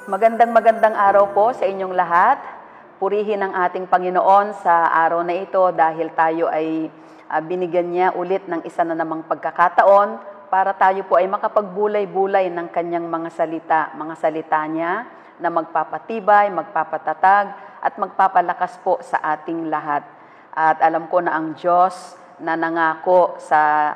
Magandang araw po sa inyong lahat. Purihin ang ating Panginoon sa araw na ito dahil tayo ay binigyan niya ulit ng isa na namang pagkakataon para tayo po ay makapagbulay-bulay ng kanyang mga salita niya na magpapatibay, magpapatatag at magpapalakas po sa ating lahat. At alam ko na ang Diyos na nangako sa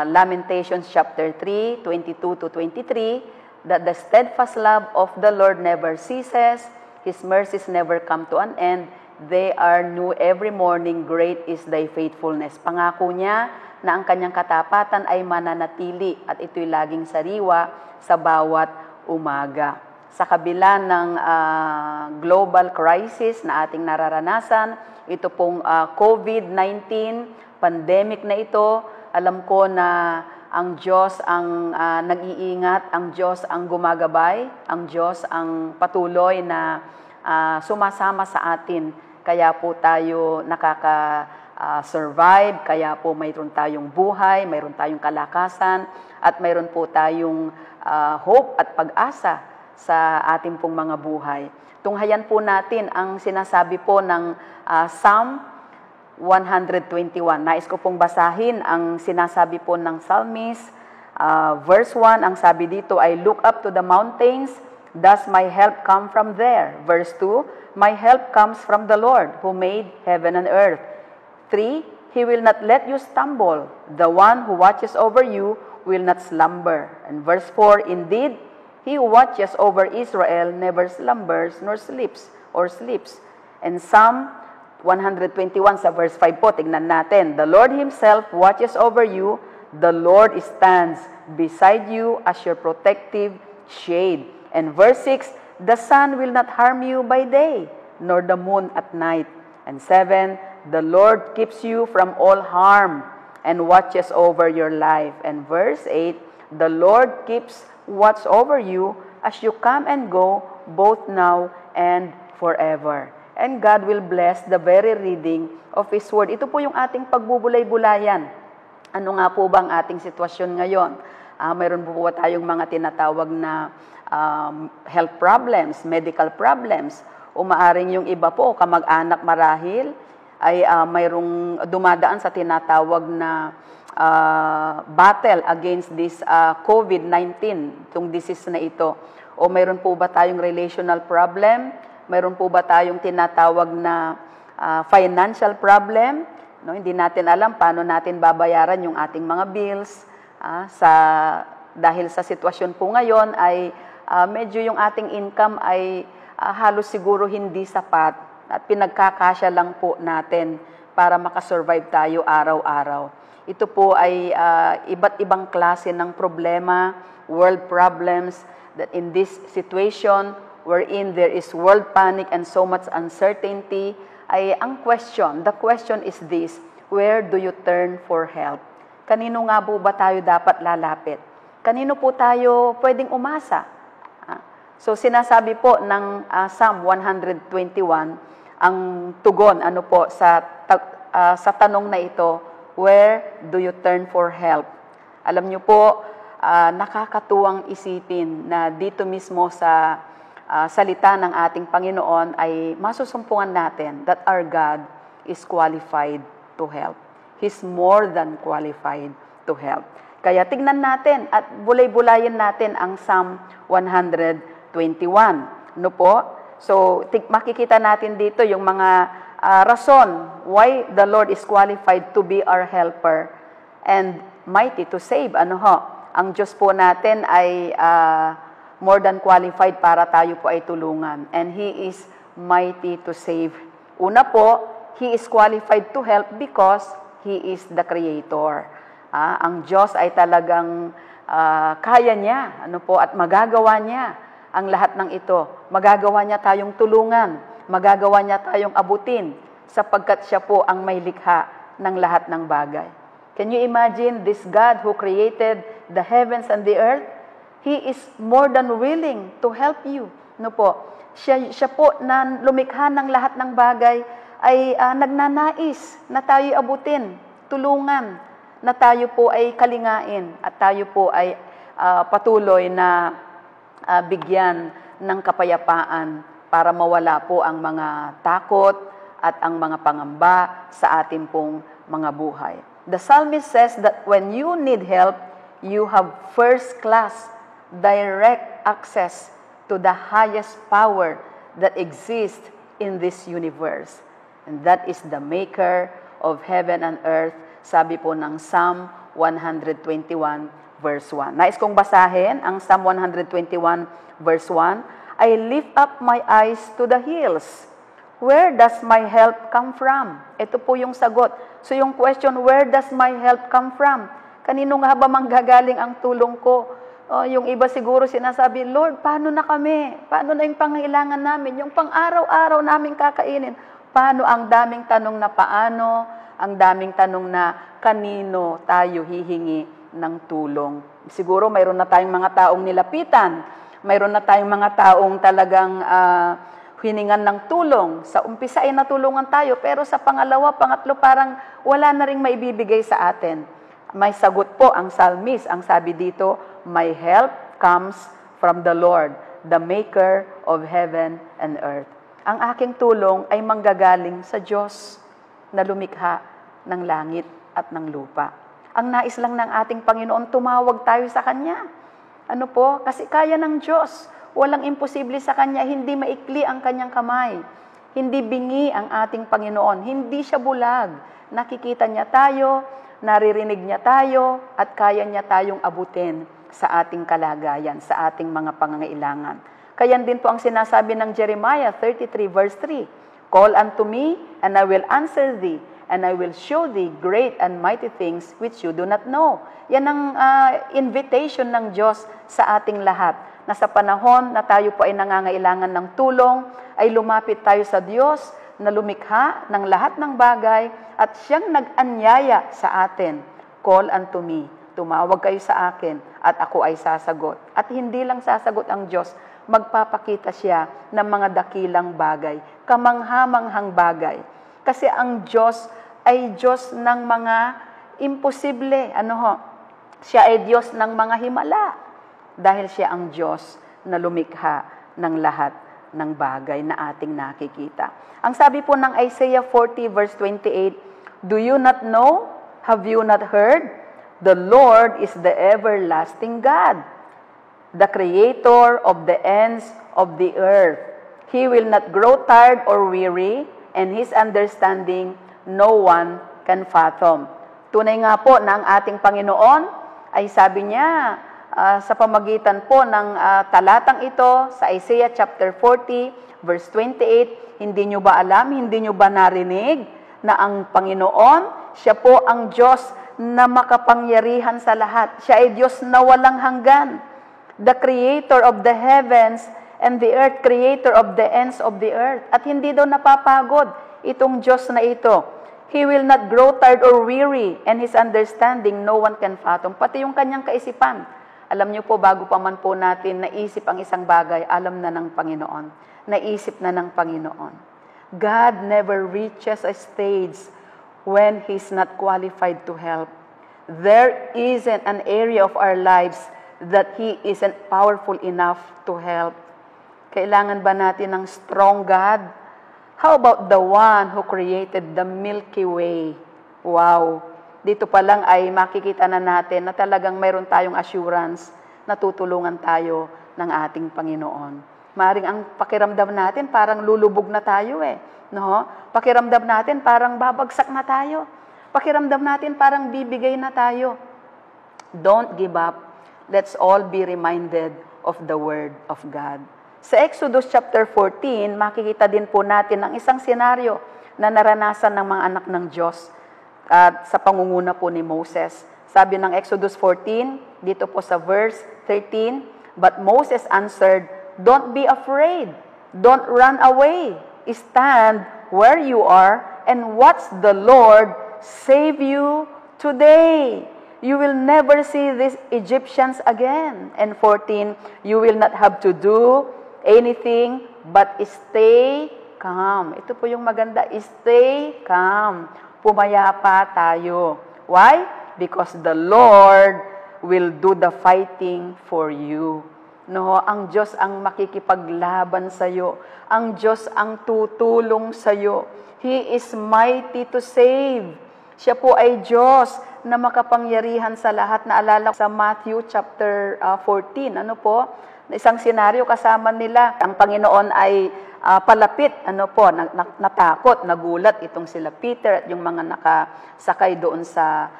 Lamentations chapter 3, 22 to 23, that the steadfast love of the Lord never ceases, His mercies never come to an end, they are new every morning, great is thy faithfulness. Pangako niya na ang kanyang katapatan ay mananatili at ito'y laging sariwa sa bawat umaga. Sa kabila ng global crisis na ating nararanasan, ito pong COVID-19 pandemic na ito, alam ko na ang Diyos ang nag-iingat, ang Diyos ang gumagabay, ang Diyos ang patuloy na sumasama sa atin. Kaya po tayo nakaka-survive, kaya po mayroon tayong buhay, mayroon tayong kalakasan, at mayroon po tayong hope at pag-asa sa ating pong mga buhay. Tunghayan po natin ang sinasabi po ng Psalm 121. Nais ko pong basahin ang sinasabi po ng psalmist. Verse 1, ang sabi dito ay, "Look up to the mountains, does my help come from there?" Verse 2, "My help comes from the Lord, who made heaven and earth." 3, "He will not let you stumble. The one who watches over you will not slumber." And verse 4, "Indeed, he who watches over Israel never slumbers nor sleeps." And Psalm 121 sa verse 5 po, tignan natin. "The Lord Himself watches over you. The Lord stands beside you as your protective shade." And verse 6, "The sun will not harm you by day, nor the moon at night." And 7, "The Lord keeps you from all harm and watches over your life." And verse 8, "The Lord keeps watch over you as you come and go, both now and forever." And God will bless the very reading of His Word. Ito po yung ating pagbubulay-bulayan. Ano nga po ba ang ating sitwasyon ngayon? Mayroon po ba tayong mga tinatawag na health problems, medical problems, o maaring yung iba po, kamag-anak marahil, ay mayroong dumadaan sa tinatawag na battle against this COVID-19, itong disease na ito. O mayroon po ba tayong relational problem? Mayroon po ba tayong tinatawag na financial problem? No, hindi natin alam paano natin babayaran yung ating mga bills. Dahil sa sitwasyon po ngayon ay medyo yung ating income ay halos siguro hindi sapat at pinagkakasya lang po natin para makasurvive tayo araw-araw. Ito po ay iba't ibang klase ng problema, world problems, that in this situation wherein there is world panic and so much uncertainty, ay the question is this: where do you turn for help? Kanino nga po ba tayo dapat lalapit? Kanino po tayo pwedeng umasa? So sinasabi po ng Psalm 121, ang tugon sa tanong na ito, where do you turn for help? Alam niyo po, nakakatuwang isipin na dito mismo sa salita ng ating Panginoon ay masusumpungan natin that our God is qualified to help. He's more than qualified to help. Kaya tignan natin at bulay-bulayin natin ang Psalm 121. No po? So, makikita natin dito yung mga rason why the Lord is qualified to be our helper and mighty to save. Ang Diyos po natin ay more than qualified para tayo po ay tulungan. And He is mighty to save. Una po, He is qualified to help because He is the Creator. Ang Diyos ay talagang kaya niya, at magagawa niya ang lahat ng ito. Magagawa niya tayong tulungan, magagawa niya tayong abutin, sapagkat siya po ang may likha ng lahat ng bagay. Can you imagine this God who created the heavens and the earth? He is more than willing to help you. Siya po na lumikha ng lahat ng bagay ay nagnanais na tayo abutin, tulungan, na tayo po ay kalingain at tayo po ay patuloy na bigyan ng kapayapaan para mawala po ang mga takot at ang mga pangamba sa ating pong mga buhay. The psalmist says that when you need help, you have first-class direct access to the highest power that exists in this universe. And that is the maker of heaven and earth, sabi po ng Psalm 121 verse 1. Nais kong basahin ang Psalm 121 verse 1. I lift up my eyes to the hills. Where does my help come from? Ito po yung sagot. So yung question, where does my help come from? Kanino nga ba manggagaling ang tulong ko? Yung iba siguro sinasabi, Lord, paano na kami? Paano na yung pangailangan namin? Yung pang-araw-araw namin kakainin? Paano? Ang daming tanong na paano? Ang daming tanong na kanino tayo hihingi ng tulong? Siguro mayroon na tayong mga taong nilapitan. Mayroon na tayong mga taong talagang hiningan ng tulong. Sa umpisa ay natulungan tayo, pero sa pangalawa, pangatlo, parang wala na ring maibibigay sa atin. May sagot po ang psalmist. Ang sabi dito, my help comes from the Lord, the maker of heaven and earth. Ang aking tulong ay manggagaling sa Diyos na lumikha ng langit at ng lupa. Ang nais lang ng ating Panginoon, tumawag tayo sa Kanya. Ano po? Kasi kaya ng Diyos. Walang imposible sa Kanya. Hindi maikli ang Kanyang kamay. Hindi bingi ang ating Panginoon. Hindi siya bulag. Nakikita niya tayo, naririnig niya tayo, at kaya niya tayong abutin sa ating kalagayan, sa ating mga pangangailangan. Kaya din po ang sinasabi ng Jeremiah 33 verse 3, call unto me, and I will answer thee, and I will show thee great and mighty things which you do not know. Yan ang invitation ng Diyos sa ating lahat, na sa panahon na tayo po ay nangangailangan ng tulong, ay lumapit tayo sa Diyos na lumikha ng lahat ng bagay at siyang nag-anyaya sa atin. Call unto me, tumawag kayo sa akin at ako ay sasagot. At hindi lang sasagot ang Diyos, magpapakita siya ng mga dakilang bagay, kamanghamanghang bagay. Kasi ang Diyos ay Diyos ng mga imposible. Siya ay Diyos ng mga himala. Dahil siya ang Diyos na lumikha ng lahat ng bagay na ating nakikita. Ang sabi po ng Isaiah 40 verse 28, do you not know? Have you not heard? The Lord is the everlasting God, the creator of the ends of the earth. He will not grow tired or weary, and His understanding no one can fathom. Tunay nga po na ang ating Panginoon ay sabi niya sa pamagitan po ng talatang ito sa Isaiah chapter 40 verse 28, hindi nyo ba alam, hindi nyo ba narinig na ang Panginoon, siya po ang Diyos na makapangyarihan sa lahat. Siya ay Diyos na walang hanggan. The creator of the heavens and the earth, creator of the ends of the earth. At hindi daw napapagod itong Diyos na ito. He will not grow tired or weary, and His understanding no one can fathom. Pati yung kanyang kaisipan. Alam niyo po, bago pa man po natin naisip ang isang bagay, alam na ng Panginoon. Naisip na ng Panginoon. God never reaches a stage when He's not qualified to help. There isn't an area of our lives that He isn't powerful enough to help. Kailangan ba natin ng strong God? How about the one who created the Milky Way? Wow! Dito pa lang ay makikita na natin na talagang mayroon tayong assurance na tutulungan tayo ng ating Panginoon. Maring ang pakiramdam natin parang lulubog na tayo no? Pakiramdam natin parang babagsak na tayo. Pakiramdam natin parang bibigay na tayo. Don't give up. Let's all be reminded of the Word of God. Sa Exodus chapter 14, makikita din po natin ang isang senaryo na naranasan ng mga anak ng Diyos at sa pangunguna po ni Moses. Sabi ng Exodus 14, dito po sa verse 13, but Moses answered, don't be afraid. Don't run away. Stand where you are and watch the Lord save you today. You will never see these Egyptians again. And 14, you will not have to do anything but stay calm. Ito po yung maganda, stay calm. Pumayapa tayo. Why? Because the Lord will do the fighting for you. No, ang Diyos ang makikipaglaban sa iyo. Ang Diyos ang tutulong sa iyo. He is mighty to save. Siya po ay Diyos na makapangyarihan sa lahat. Naalala sa Matthew chapter 14, ano po? Isang senaryo kasama nila. Ang Panginoon ay palapit, natakot, nagulat itong sila Peter at yung mga nakasakay doon sa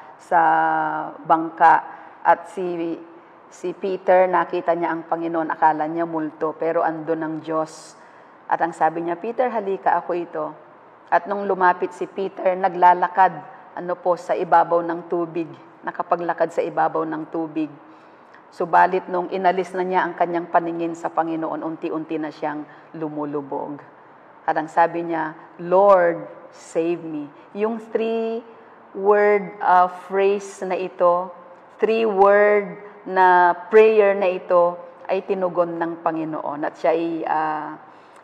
bangka. At si Peter, nakita niya ang Panginoon, akala niya multo, pero andun ang Diyos. At ang sabi niya, Peter, halika, ako ito. At nung lumapit si Peter, naglalakad, sa ibabaw ng tubig, nakapaglakad sa ibabaw ng tubig. Subalit nung inalis na niya ang kanyang paningin sa Panginoon, unti-unti na siyang lumulubog. At ang sabi niya, Lord, save me. Yung three-word phrase na ito, three-word na prayer na ito ay tinugon ng Panginoon at siya ay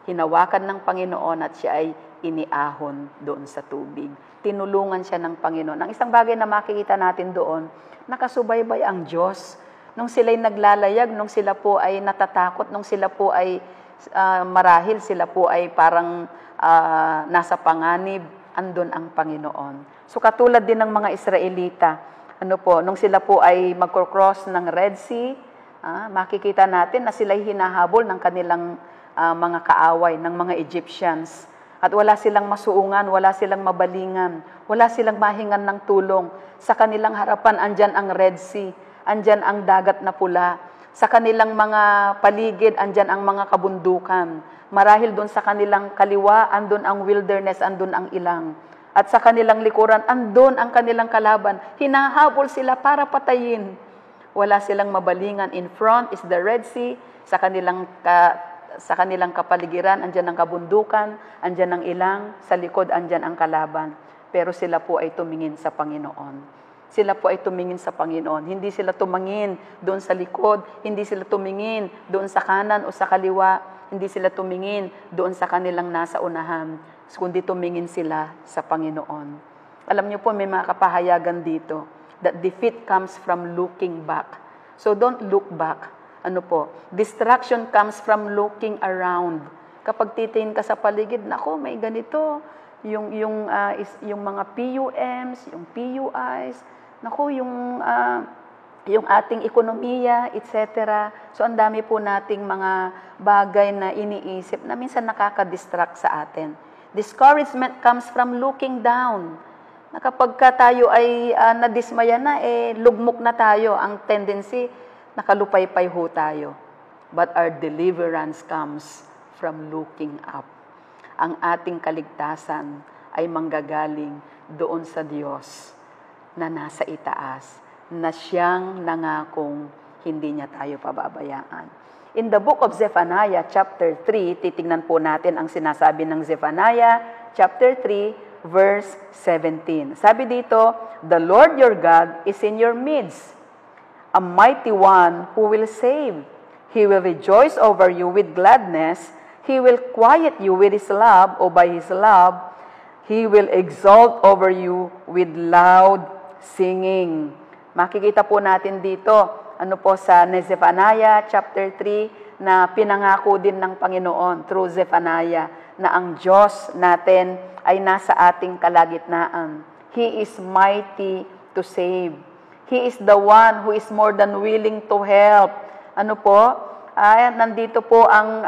hinawakan ng Panginoon at siya ay iniahon doon sa tubig. Tinulungan siya ng Panginoon. Ang isang bagay na makikita natin doon, nakasubaybay ang Diyos. Nung sila'y naglalayag, nung sila po ay natatakot, nung sila po ay marahil, sila po ay parang nasa panganib, andun ang Panginoon. So katulad din ng mga Israelita, nung sila po ay magko-cross ng Red Sea, makikita natin na sila'y hinahabol ng kanilang mga kaaway, ng mga Egyptians. At wala silang masuungan, wala silang mabalingan, wala silang mahingan ng tulong. Sa kanilang harapan, andyan ang Red Sea, andyan ang dagat na pula. Sa kanilang mga paligid, andyan ang mga kabundukan. Marahil doon sa kanilang kaliwa, andun ang wilderness, andun ang ilang. At sa kanilang likuran, andun ang kanilang kalaban. Hinahabol sila para patayin. Wala silang mabalingan. In front is the Red Sea. Sa kanilang kapaligiran, andyan ang kabundukan, andyan ang ilang. Sa likod, andyan ang kalaban. Pero sila po ay tumingin sa Panginoon. Sila po ay tumingin sa Panginoon. Hindi sila tumingin doon sa likod. Hindi sila tumingin doon sa kanan o sa kaliwa. Hindi sila tumingin doon sa kanilang nasa unahan, kundi tumingin sila sa Panginoon. Alam niyo po, may mga kapahayagan dito that defeat comes from looking back. So don't look back. Distraction comes from looking around. Kapag titingin ka sa paligid, nako, may ganito. Yung mga PUMs, yung PUIs, nako, yung ating ekonomiya, etc. So, ang dami po nating mga bagay na iniisip na minsan nakaka-distract sa atin. Discouragement comes from looking down. Na kapag tayo ay nadismaya na, lugmok na tayo. Ang tendency, nakalupaypay ho tayo. But our deliverance comes from looking up. Ang ating kaligtasan ay manggagaling doon sa Diyos na nasa itaas, na siyang nangakong hindi niya tayo pababayaan. In the book of Zephaniah, chapter 3, titingnan po natin ang sinasabi ng Zephaniah, chapter 3, verse 17. Sabi dito, the Lord your God is in your midst, a mighty one who will save. He will rejoice over you with gladness. He will quiet you with His love, or by His love. He will exalt over you with loud singing. Makikita po natin dito, sa Zephaniah chapter 3, na pinangako din ng Panginoon through Zephaniah, na ang Diyos natin ay nasa ating kalagitnaan. He is mighty to save. He is the one who is more than willing to help. Nandito po ang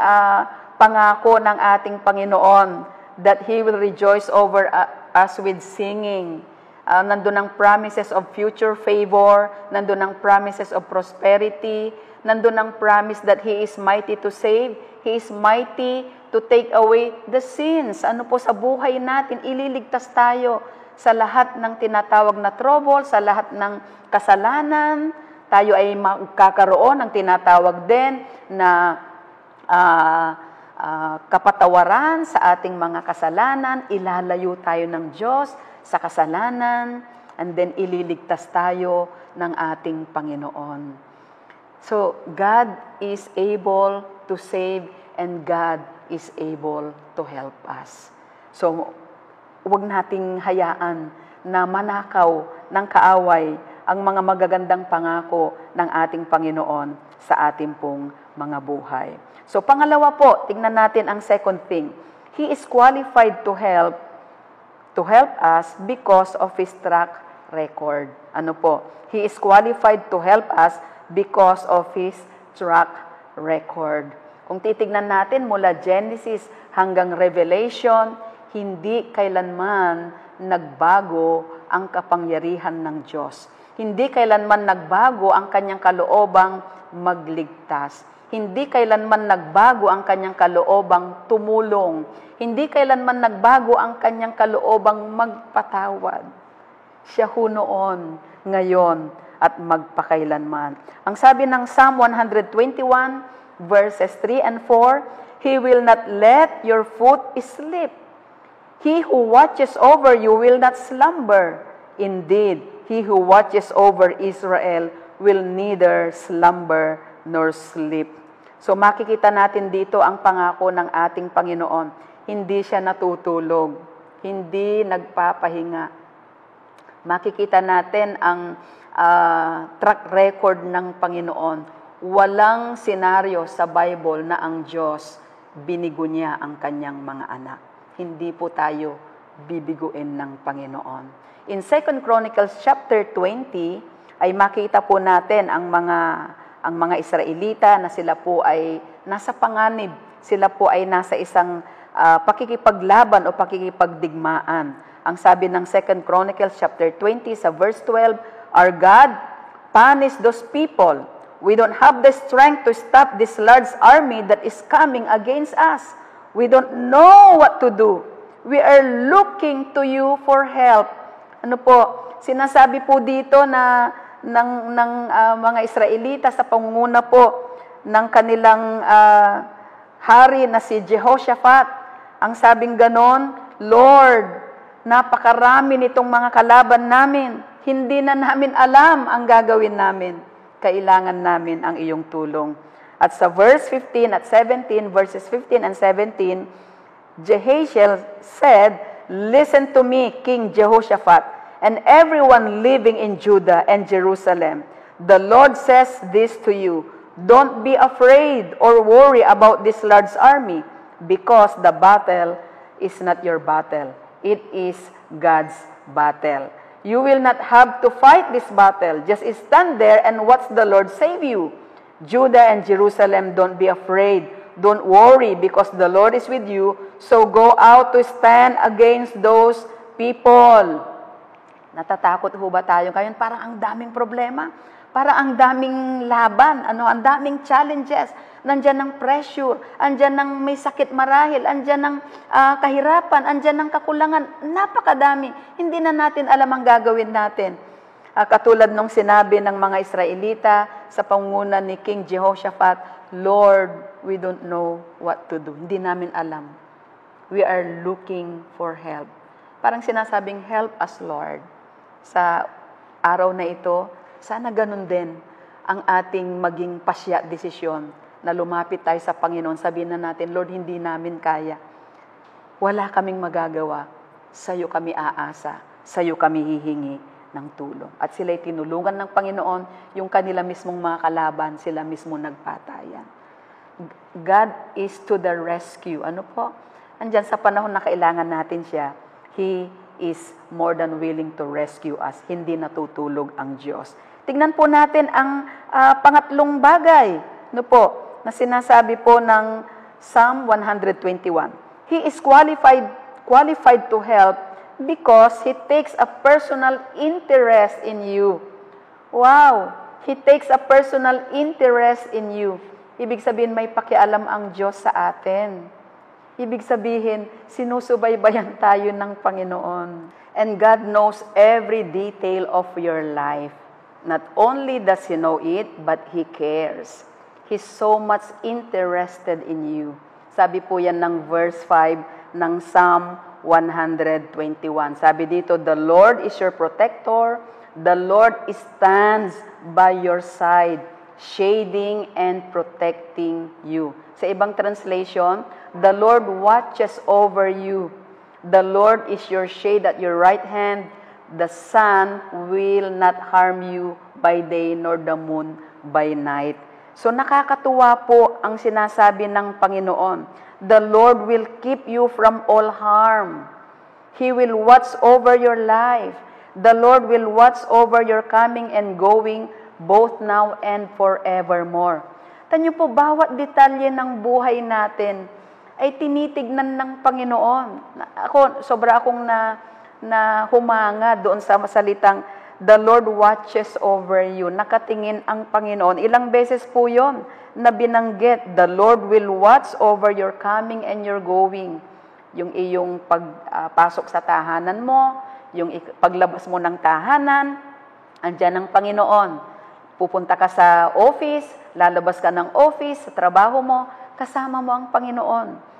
pangako ng ating Panginoon that He will rejoice over us with singing. Nandun ang promises of future favor, nandun ang promises of prosperity, nandun ang promise that He is mighty to save, He is mighty to take away the sins. Sa buhay natin, ililigtas tayo sa lahat ng tinatawag na trouble, sa lahat ng kasalanan. Tayo ay magkakaroon ng tinatawag din na kapatawaran sa ating mga kasalanan, ilalayo tayo ng Diyos sa kasalanan, and then ililigtas tayo ng ating Panginoon. So, God is able to save and God is able to help us. So, huwag nating hayaan na manakaw ng kaaway ang mga magagandang pangako ng ating Panginoon sa ating pong mga buhay. So pangalawa po, tingnan natin ang second thing. He is qualified to help us because of His track record. Ano po? He is qualified to help us because of His track record. Kung titignan natin mula Genesis hanggang Revelation, hindi kailanman nagbago ang kapangyarihan ng Diyos. Hindi kailanman nagbago ang kanyang kaloobang magligtas. Hindi kailanman nagbago ang kanyang kaloobang tumulong. Hindi kailanman nagbago ang kanyang kaloobang magpatawad. Siya ho noon, ngayon, at magpakailanman. Ang sabi ng Psalm 121, verses 3 and 4, He will not let your foot sleep. He who watches over you will not slumber. Indeed, He who watches over Israel will neither slumber nor sleep. So makikita natin dito ang pangako ng ating Panginoon. Hindi siya natutulog. Hindi nagpapahinga. Makikita natin ang track record ng Panginoon. Walang senaryo sa Bible na ang Diyos binigo niya ang kanyang mga anak. Hindi po tayo bibiguin ng Panginoon. In 2 Chronicles chapter 20 ay makita po natin ang mga Israelita na sila po ay nasa panganib. Sila po ay nasa isang pakikipaglaban o pakikipagdigmaan. Ang sabi ng 2 Chronicles chapter 20 sa verse 12, Our God punish those people. We don't have the strength to stop this large army that is coming against us. We don't know what to do. We are looking to you for help. Ano po, sinasabi po dito na ng mga Israelita sa pangunguna po ng kanilang hari na si Jehoshaphat. Ang sabing ganon, Lord, napakarami nitong mga kalaban namin. Hindi na namin alam ang gagawin namin. Kailangan namin ang iyong tulong. At sa verse 15 at 17, verses 15 and 17, Jehaziel said, Listen to me, King Jehoshaphat, and everyone living in Judah and Jerusalem. The Lord says this to you, Don't be afraid or worry about this large army, because the battle is not your battle. It is God's battle. You will not have to fight this battle. Just stand there and watch the Lord save you. Judah and Jerusalem, don't be afraid. Don't worry, because the Lord is with you. So go out to stand against those people. Natatakot ho ba tayo ngayon? Parang ang daming problema. Parang ang daming laban. Ang daming challenges. Nandyan ng pressure. Andyan ng may sakit marahil. Andyan ng kahirapan. Andyan ng kakulangan. Napakadami. Hindi na natin alam ang gagawin natin. Katulad nung sinabi ng mga Israelita sa pangunguna ni King Jehoshaphat, Lord, we don't know what to do. Hindi namin alam. We are looking for help. Parang sinasabing, help us, Lord. Sa araw na ito, sana ganun din ang ating maging pasya desisyon na lumapit tayo sa Panginoon. Sabihin na natin, Lord, hindi namin kaya. Wala kaming magagawa. Sa'yo kami aasa. Sa'yo kami hihingi ng tulong. At sila'y tinulungan ng Panginoon, yung kanila mismong mga kalaban, sila mismo nagpatayan. God is to the rescue. Ano po? Andyan sa panahon na kailangan natin siya, He is more than willing to rescue us. Hindi natutulog ang Diyos. Tignan po natin ang pangatlong bagay, no po, na sinasabi po ng Psalm 121. He is qualified to help because He takes a personal interest in you. Wow! He takes a personal interest in you. Ibig sabihin, may pakialam ang Diyos sa atin. Ibig sabihin, sinusubaybayan tayo ng Panginoon. And God knows every detail of your life. Not only does He know it, but He cares. He's so much interested in you. Sabi po yan ng verse 5 ng Psalm 121. Sabi dito, The Lord is your protector. The Lord stands by your side, shading and protecting you. Sa ibang translation, the Lord watches over you. The Lord is your shade at your right hand. The sun will not harm you by day nor the moon by night. So nakakatuwa po ang sinasabi ng Panginoon. The Lord will keep you from all harm. He will watch over your life. The Lord will watch over your coming and going both now and forevermore. Tanyo po, bawat detalye ng buhay natin ay tinitignan ng Panginoon. Sobra akong na humanga doon sa salitang, the Lord watches over you. Nakatingin ang Panginoon. Ilang beses po yon na binanggit, the Lord will watch over your coming and your going. Yung iyong pagpasok sa tahanan mo, yung paglabas mo ng tahanan, andyan ang Panginoon. Pupunta ka sa office, lalabas ka ng office, sa trabaho mo, kasama mo ang Panginoon.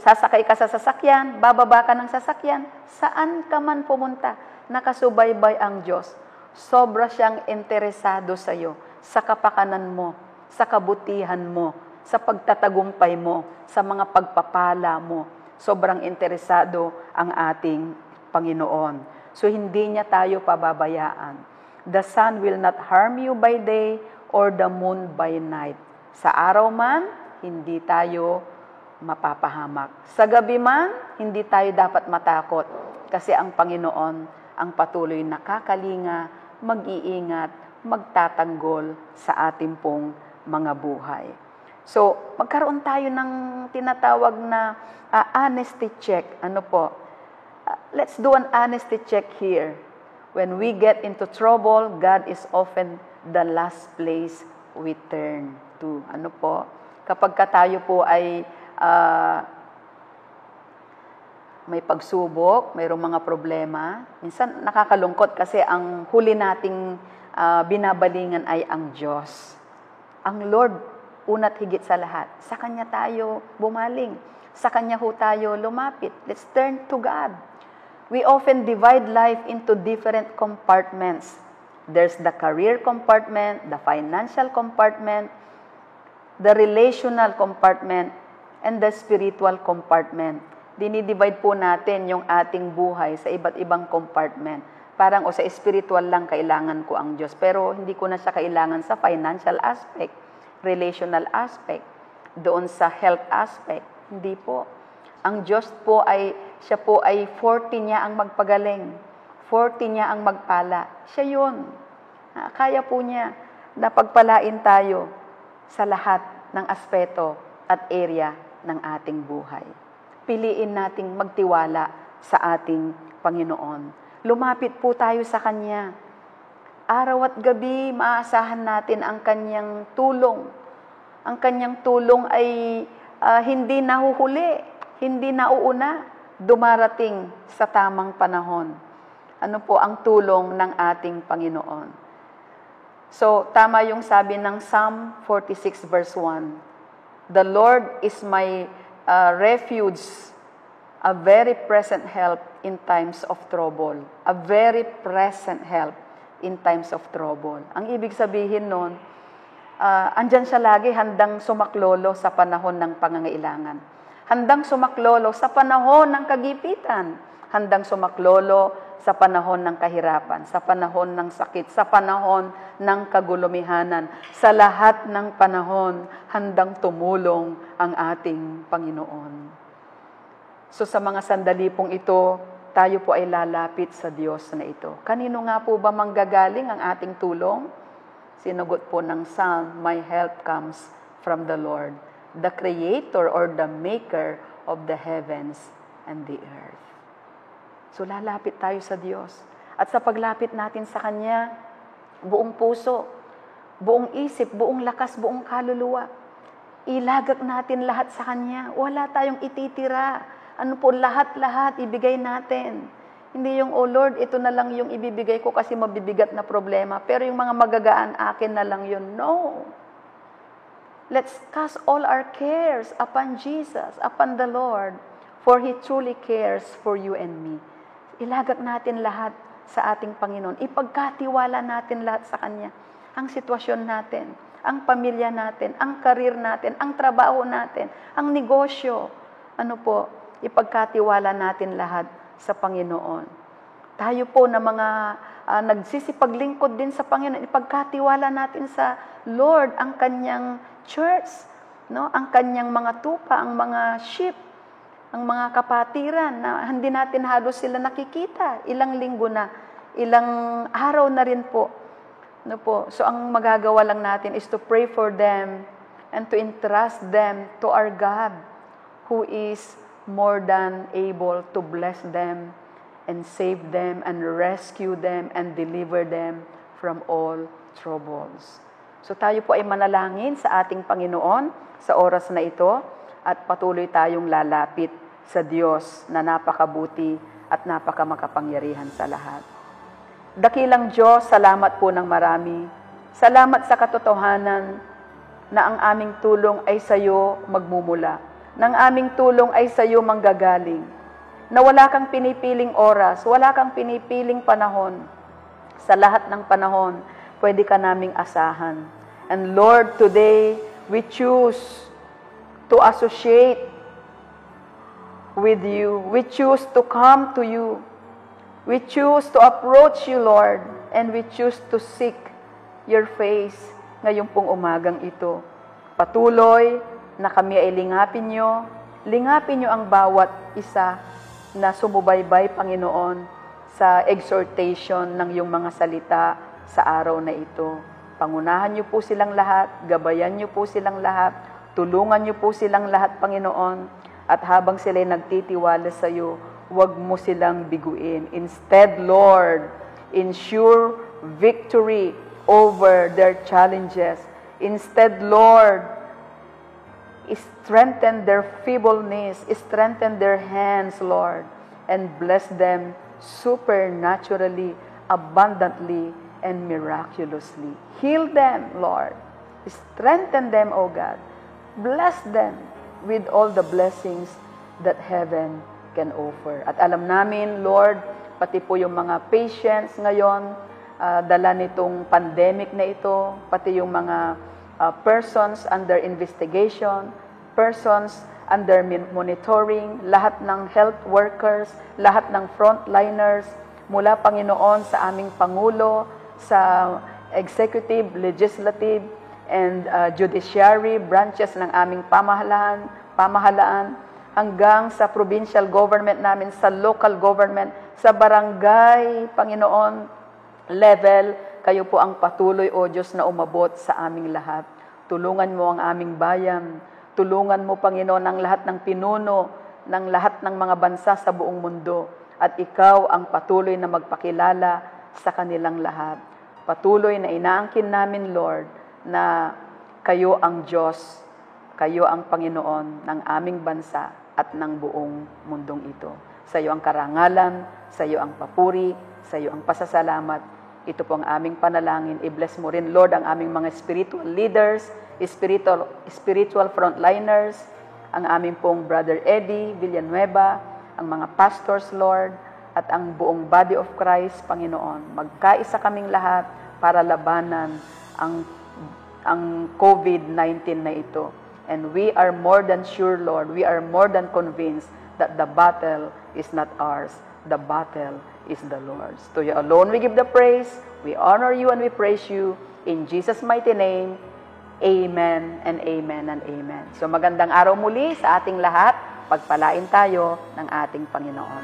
Sasakay ka sa sasakyan, bababa ka ng sasakyan, saan ka man pumunta, nakasubaybay ang Diyos. Sobra siyang interesado sa iyo, sa kapakanan mo, sa kabutihan mo, sa pagtatagumpay mo, sa mga pagpapala mo. Sobrang interesado ang ating Panginoon. So hindi niya tayo pababayaan. The sun will not harm you by day or the moon by night. Sa araw man, hindi tayo mapapahamak. Sa gabi man, hindi tayo dapat matakot kasi ang Panginoon ang patuloy nakakalinga, mag-iingat, magtatanggol sa ating pong mga buhay. So, magkaroon tayo ng tinatawag na honesty check. Ano po? Let's do an honesty check here. When we get into trouble, God is often the last place we turn to. Ano po? Kapag tayo po ay may pagsubok, mayroong mga problema, minsan nakakalungkot kasi ang huli nating binabalingan ay ang Diyos. Ang Lord, una't higit sa lahat. Sa Kanya tayo bumaling. Sa Kanya ho tayo lumapit. Let's turn to God. We often divide life into different compartments. There's the career compartment, the financial compartment, the relational compartment, and the spiritual compartment. Dinidivide po natin yung ating buhay sa iba't ibang compartment. Parang sa spiritual lang kailangan ko ang Diyos, pero hindi ko na siya kailangan sa financial aspect, relational aspect, doon sa health aspect. Hindi po. Ang Diyos po siya po ay 40 niya ang magpagaling. 40 niya ang magpala. Siya yun. Kaya po niya na pagpalain tayo sa lahat ng aspeto at area ng ating buhay. Piliin nating magtiwala sa ating Panginoon. Lumapit po tayo sa Kanya. Araw at gabi, maaasahan natin ang Kanyang tulong. Ang Kanyang tulong ay hindi nahuhuli, hindi nauuna, dumarating sa tamang panahon. Ano po ang tulong ng ating Panginoon? So, tama yung sabi ng Psalm 46 verse 1. The Lord is my refuge, a very present help in times of trouble. A very present help in times of trouble. Ang ibig sabihin nun, andyan siya lagi handang sumaklolo sa panahon ng pangangailangan. Handang sumaklolo sa panahon ng kagipitan. Handang sumaklolo sa panahon ng kahirapan, sa panahon ng sakit, sa panahon ng kagulumihanan. Sa lahat ng panahon, handang tumulong ang ating Panginoon. So sa mga sandali pong ito, tayo po ay lalapit sa Diyos na ito. Kanino nga po ba manggagaling ang ating tulong? Sinugot po ng Psalm, my help comes from the Lord, the Creator or the Maker of the heavens and the earth. So lalapit tayo sa Diyos. At sa paglapit natin sa Kanya, buong puso, buong isip, buong lakas, buong kaluluwa, ilagak natin lahat sa Kanya. Wala tayong ititira. Ano po, lahat-lahat ibigay natin. Hindi yung, oh Lord, ito na lang yung ibibigay ko kasi mabibigat na problema. Pero yung mga magagaan, akin na lang yun. No. Let's cast all our cares upon Jesus, upon the Lord, for He truly cares for you and me. Ilagak natin lahat sa ating Panginoon. Ipagkatiwala natin lahat sa Kanya. Ang sitwasyon natin, ang pamilya natin, ang karir natin, ang trabaho natin, ang negosyo. Ano po, ipagkatiwala natin lahat sa Panginoon. Tayo po na mga nagsisipaglingkod din sa Panginoon. Ipagkatiwala natin sa Lord ang kanyang church, no? Ang kanyang mga tupa, ang mga sheep, ang mga kapatiran na hindi natin halos sila nakikita. Ilang linggo na, ilang araw na rin po. No po? So ang magagawa lang natin is to pray for them and to entrust them to our God who is more than able to bless them and save them and rescue them and deliver them from all troubles. So tayo po ay manalangin sa ating Panginoon sa oras na ito at patuloy tayong lalapit sa Diyos na napakabuti at napakamakapangyarihan sa lahat. Dakilang Diyos, salamat po ng marami. Salamat sa katotohanan na ang aming tulong ay sa iyo magmumula. Na ang aming tulong ay sa iyo manggagaling. Na wala kang pinipiling oras, wala kang pinipiling panahon. Sa lahat ng panahon, pwede ka naming asahan. And Lord, today, we choose to associate with you. We choose to come to you. We choose to approach you, Lord, and we choose to seek your face ngayong pong umagang ito. Patuloy na kami ay lingapin nyo ang bawat isa na sumubaybay, Panginoon, sa exhortation ng iyong mga salita sa araw na ito. Pangunahan niyo po silang lahat, gabayan niyo po silang lahat, tulungan niyo po silang lahat, Panginoon, at habang sila'y nagtitiwala sa iyo, huwag mo silang biguin. Instead, Lord, ensure victory over their challenges. Instead, Lord, strengthen their feebleness, strengthen their hands, Lord, and bless them supernaturally, abundantly, and miraculously. Heal them, Lord. Strengthen them, O God. Bless them with all the blessings that heaven can offer. At alam namin, Lord, pati po yung mga patients ngayon, dala nitong pandemic na ito, pati yung mga persons under investigation, persons under monitoring, lahat ng health workers, lahat ng frontliners, mula Panginoon sa aming Pangulo, sa executive, legislative, and judiciary branches ng aming pamahalaan, hanggang sa provincial government namin, sa local government, sa barangay, Panginoon, level, kayo po ang patuloy, O Diyos, na umabot sa aming lahat. Tulungan mo ang aming bayan. Tulungan mo, Panginoon, ang lahat ng pinuno, ng lahat ng mga bansa sa buong mundo. At ikaw ang patuloy na magpakilala sa kanilang lahat. Patuloy na inaangkin namin, Lord, na kayo ang Diyos, kayo ang Panginoon ng aming bansa at ng buong mundong ito. Sa iyo ang karangalan, sa iyo ang papuri, sa iyo ang pasasalamat. Ito po ang aming panalangin. I-bless mo rin, Lord, ang aming mga spiritual leaders, spiritual frontliners, ang aming pong Brother Eddie Villanueva, ang mga pastors, Lord, at ang buong body of Christ, Panginoon. Magkaisa kaming lahat para labanan ang COVID-19 na ito. And we are more than sure, Lord, we are more than convinced that the battle is not ours. The battle is the Lord's. To you alone we give the praise, we honor you and we praise you. In Jesus' mighty name, amen and amen and amen. So magandang araw muli sa ating lahat. Pagpalain tayo ng ating Panginoon.